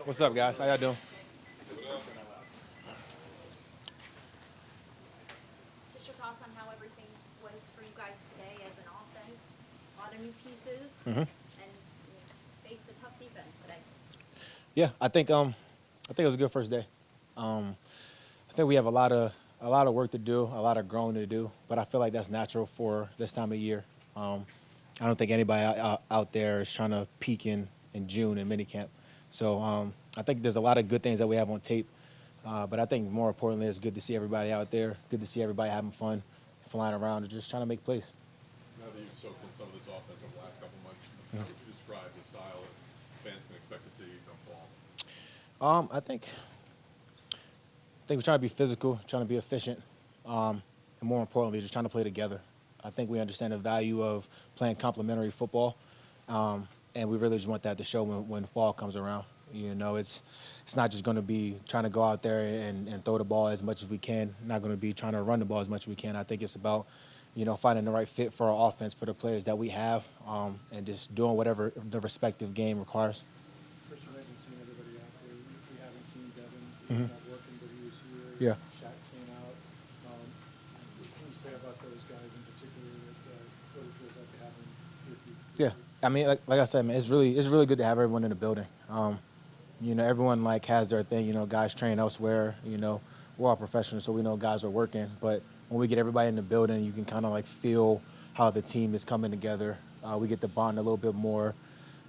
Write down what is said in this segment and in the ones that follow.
What's up, guys? How y'all doing? Just your thoughts on how everything was for you guys today as an offense. A lot of new pieces, and faced a tough defense today. Yeah, I think it was a good first day. I think we have a lot of work to do, a lot of growing to do, but I feel like that's natural for this time of year. I don't think anybody out there is trying to peak in June in minicamp. So I think there's a lot of good things that we have on tape, but I think more importantly, it's good to see everybody out there, good to see everybody having fun, flying around, and just trying to make plays. Now that you've soaked in some of this offense over the last couple months, how would you describe the style that fans can expect to see come fall? I think we're trying to be physical, trying to be efficient, and more importantly, just trying to play together. I think we understand the value of playing complementary football, and we really just want that to show when fall comes around. It's not just going to be trying to go out there and throw the ball as much as we can. Not going to be trying to run the ball as much as we can. I think it's about, finding the right fit for our offense for the players that we have, and just doing whatever the respective game requires. Chris, you haven't seen everybody out there. We haven't seen Devin. He's not working, but he was here. Yeah. Shaq came out. What can you say about those guys in particular? What it feels like to have them with you? Yeah, I mean, like I said, man, it's really good to have everyone in the building. Everyone has their thing. Guys train elsewhere. We're all professionals, so we know guys are working. But when we get everybody in the building, you can kind of feel how the team is coming together. We get to bond a little bit more.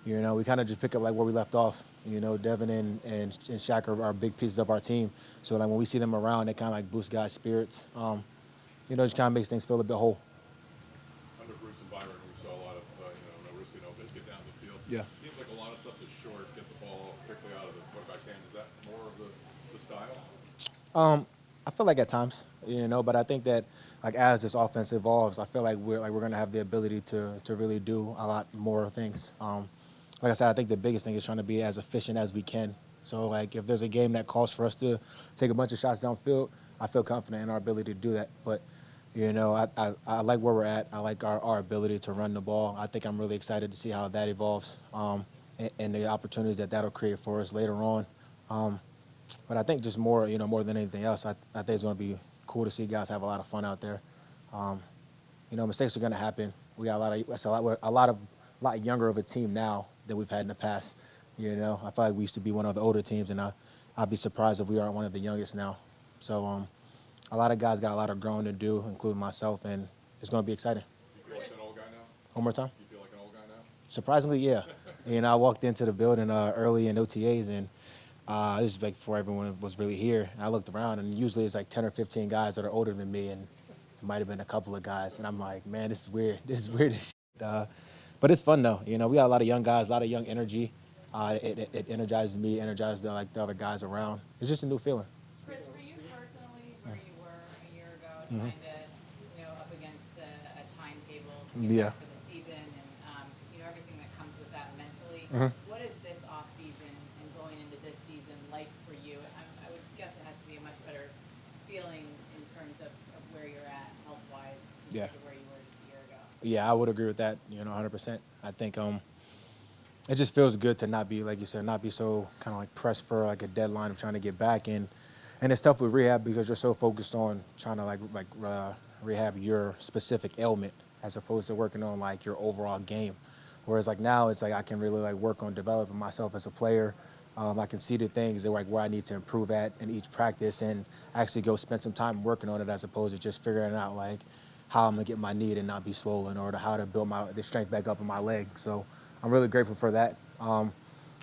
We kind of just pick up where we left off. Devin and Shaq are big pieces of our team. So when we see them around, it kind of boosts guys' spirits. Just kind of makes things feel a bit whole. Under Bruce and Byron, we saw a lot of no risk and no biscuit down the field. Yeah. It seems like a lot of stuff is short, get the ball quickly out of the quarterback's hand. Is that more of the style? I feel like at times, but I think that as this offense evolves, I feel like we're going to have the ability to really do a lot more things. Like I said, I think the biggest thing is trying to be as efficient as we can. So if there's a game that calls for us to take a bunch of shots downfield, I feel confident in our ability to do that. But I like where we're at. I like our ability to run the ball. I think I'm really excited to see how that evolves, and the opportunities that'll create for us later on. But I think just more than anything else, I think it's going to be cool to see guys have a lot of fun out there. Mistakes are going to happen. We got a lot younger of a team now than we've had in the past. I feel like we used to be one of the older teams, and I'd be surprised if we aren't one of the youngest now. So a lot of guys got a lot of growing to do, including myself, and it's going to be exciting. You feel like an old guy now? One more time. You feel like an old guy now? Surprisingly, yeah. I walked into the building early in OTAs, and this is before everyone was really here. And I looked around, and usually it's 10 or 15 guys that are older than me, and it might have been a couple of guys. And I'm like, man, this is weird. This is weird as shit. But it's fun, though. We got a lot of young guys, a lot of young energy. It energizes me, energizes the other guys around. It's just a new feeling. Chris, for you personally, where you were a year ago, trying to, up against a timetable Yeah. for the season and, everything that comes with that mentally, what is this off season and going into this season like for you? I would guess it has to be a much better feeling in terms of where you're at health-wise Yeah. compared to where you were just a year ago. Yeah, I would agree with that, 100%. I think it just feels good to not be, like you said, not be so kind of pressed for a deadline of trying to get back. And it's tough with rehab because you're so focused on trying to rehab your specific ailment as opposed to working on your overall game. Whereas now it's I can really work on developing myself as a player. I can see the things that where I need to improve at in each practice and actually go spend some time working on it as opposed to just figuring out how I'm gonna get my knee and not be swollen or how to build the strength back up in my leg. So I'm really grateful for that. I'm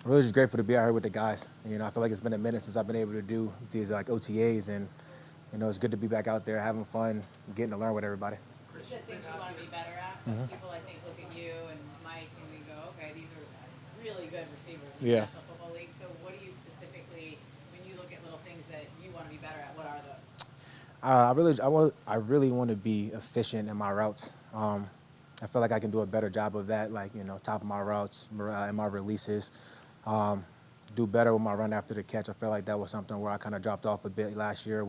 really just grateful to be out here with the guys. I feel like it's been a minute since I've been able to do these OTAs, and it's good to be back out there having fun, getting to learn with everybody. You said things you want to be better at. People, I think, look at you and Mike and we go, okay, these are really good receivers in the Yeah. National Football League. So what do you specifically, when you look at little things that you want to be better at, what are those? I really want to be efficient in my routes. I feel like I can do a better job of that, top of my routes and my releases. Do better with my run after the catch. I feel like that was something where I kind of dropped off a bit last year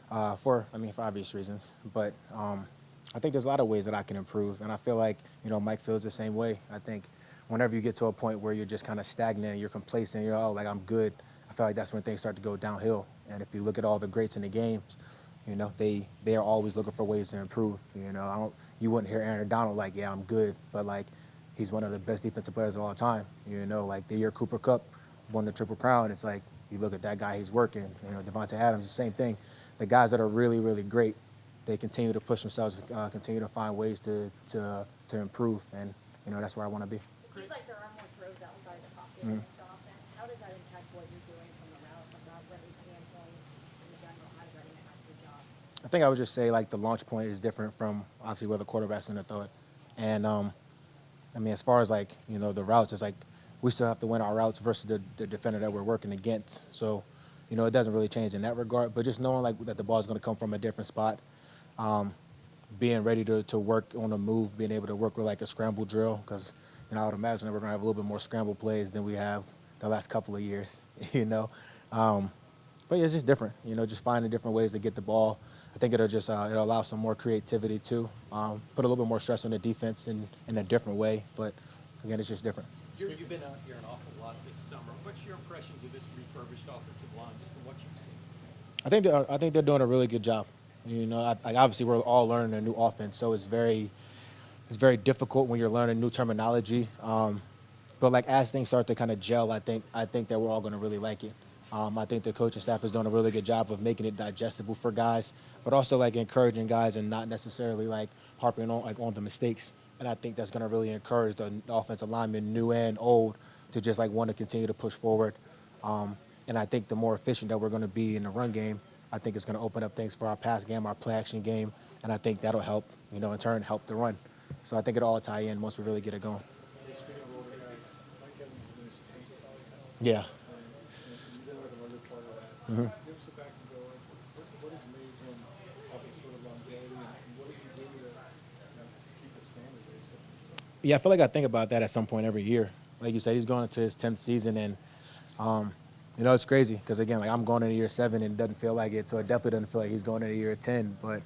for obvious reasons. But I think there's a lot of ways that I can improve, and I feel like, Mike feels the same way. I think whenever you get to a point where you're just kind of stagnant, you're complacent, you're like, I'm good, I feel like that's when things start to go downhill. And if you look at all the greats in the games, they are always looking for ways to improve. You wouldn't hear Aaron Donald like, yeah, I'm good, but like he's one of the best defensive players of all time. Like the year Cooper Kupp won the Triple Crown, it's like you look at that guy, he's working. Devontae Adams, the same thing. The guys that are really, really great, they continue to push themselves, continue to find ways to improve, and that's where I want to be. It seems like there are more throws outside the pocket in this offense. How does that impact what you're doing from a route running standpoint, just in general, how does that impact your job? I think I would just say like the launch point is different from obviously where the quarterback's going to throw it, and as far as like the routes, it's like we still have to win our routes versus the defender that we're working against. So, it doesn't really change in that regard. But just knowing like that the ball is going to come from a different spot, being ready to work on the move, being able to work with like a scramble drill, because I would imagine that we're going to have a little bit more scramble plays than we have the last couple of years. But yeah, it's just different. Just finding different ways to get the ball. I think it'll allow some more creativity too. Put a little bit more stress on the defense in a different way. But again, it's just different. You've been out here an awful lot this summer. What's your impressions of this refurbished offensive line, just from what you've seen? I think they're doing a really good job. Obviously we're all learning a new offense, so it's very difficult when you're learning new terminology. But like as things start to kind of gel, I think that we're all going to really like it. I think the coaching staff is doing a really good job of making it digestible for guys, but also like encouraging guys and not necessarily like harping on the mistakes. And I think that's going to really encourage the offensive linemen, new and old, to just like want to continue to push forward. And I think the more efficient that we're going to be in the run game, I think it's going to open up things for our pass game, our play action game, and I think that'll help, in turn, help the run. So I think it'll all tie in once we really get it going. Speaking of older guys, Mike Evans is in his 10th probably now. Yeah. And you've been with him a good part of that. Give us a back and go. What has made him have this sort of longevity, and what does he do to keep the standard basically? Yeah, I feel like I think about that at some point every year. Like you said, he's going into his 10th season, and it's crazy because again, like I'm going into year 7 and it doesn't feel like it, so it definitely doesn't feel like he's going into year 10. But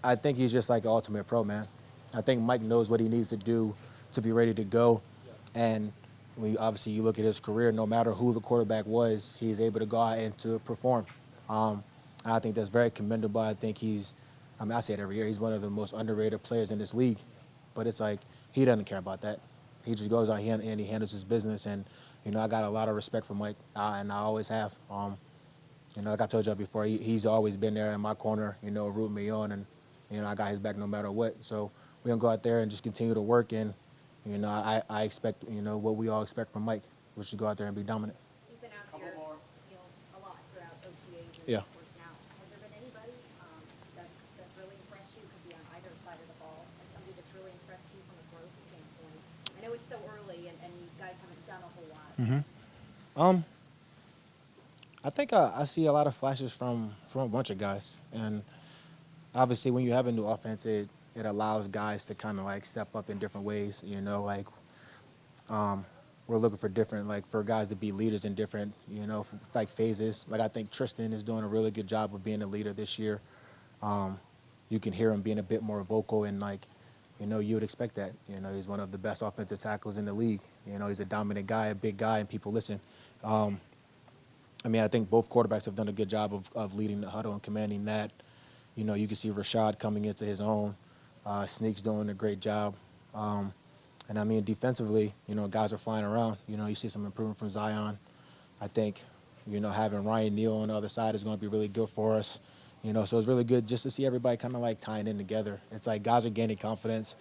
I think he's just like an ultimate pro, man. I think Mike knows what he needs to do to be ready to go, and obviously you look at his career, no matter who the quarterback was, he's able to go out and to perform. And I think that's very commendable. I think I say it every year, he's one of the most underrated players in this league. But it's like, he doesn't care about that. He just goes out and he handles his business. And, I got a lot of respect for Mike, and I always have. Like I told you before, he's always been there in my corner, rooting me on. And, I got his back no matter what. So we're going to go out there and just continue to work. And, I expect, what we all expect from Mike, which is go out there and be dominant. You've been out here, a lot throughout OTAs and Yeah. of course now. Has there been anybody that's really impressed you? Could be on either side of the ball. As somebody that's really impressed you from a growth standpoint? I know it's so early and you guys haven't done a whole lot. I think I see a lot of flashes from a bunch of guys, and obviously when you have a new offense, it allows guys to kind of like step up in different ways. We're looking for different, like for guys to be leaders in different, like phases. Like I think Tristan is doing a really good job of being a leader this year. You can hear him being a bit more vocal, and like, you would expect that. He's one of the best offensive tackles in the league. He's a dominant guy, a big guy, and people listen. I think both quarterbacks have done a good job of leading the huddle and commanding that. You can see Rashad coming into his own. Sneak's doing a great job. And defensively, guys are flying around. You see some improvement from Zion. I think, having Ryan Neal on the other side is going to be really good for us. So it's really good just to see everybody kind of like tying in together. It's like guys are gaining confidence.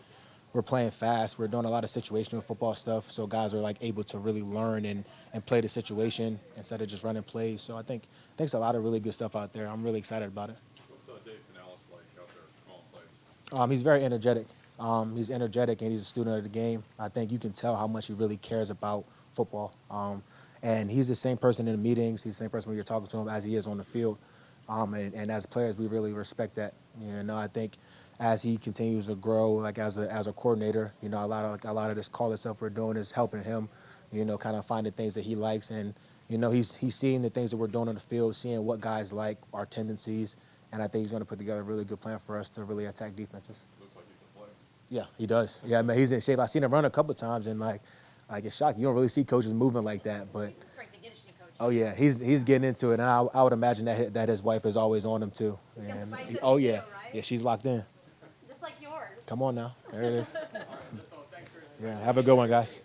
We're playing fast. We're doing a lot of situational football stuff, so guys are like able to really learn and play the situation instead of just running plays. So I think there's a lot of really good stuff out there. I'm really excited about it. What's Dave Canales like out there calling plays? He's very energetic. He's energetic, and he's a student of the game. I think you can tell how much he really cares about football. And he's the same person in the meetings. He's the same person when you're talking to him as he is on the field. And as players, we really respect that. I think as he continues to grow, like as a coordinator, a lot of this call itself we're doing is helping him, kind of find the things that he likes, and he's seeing the things that we're doing on the field, seeing what guys like, our tendencies, and I think he's going to put together a really good plan for us to really attack defenses. Looks like he can play. Yeah, he does. Yeah, man, he's in shape. I've seen him run a couple of times, and like it's shocking. You don't really see coaches moving like that, but He's a strength and conditioning coach. oh yeah, he's getting into it, and I would imagine that his wife is always on him too. got the biceps Oh too, yeah, right? yeah, she's locked in. Just like yours. Come on now, there it is. That's all. Thanks, Chris. Yeah, have a good one, guys.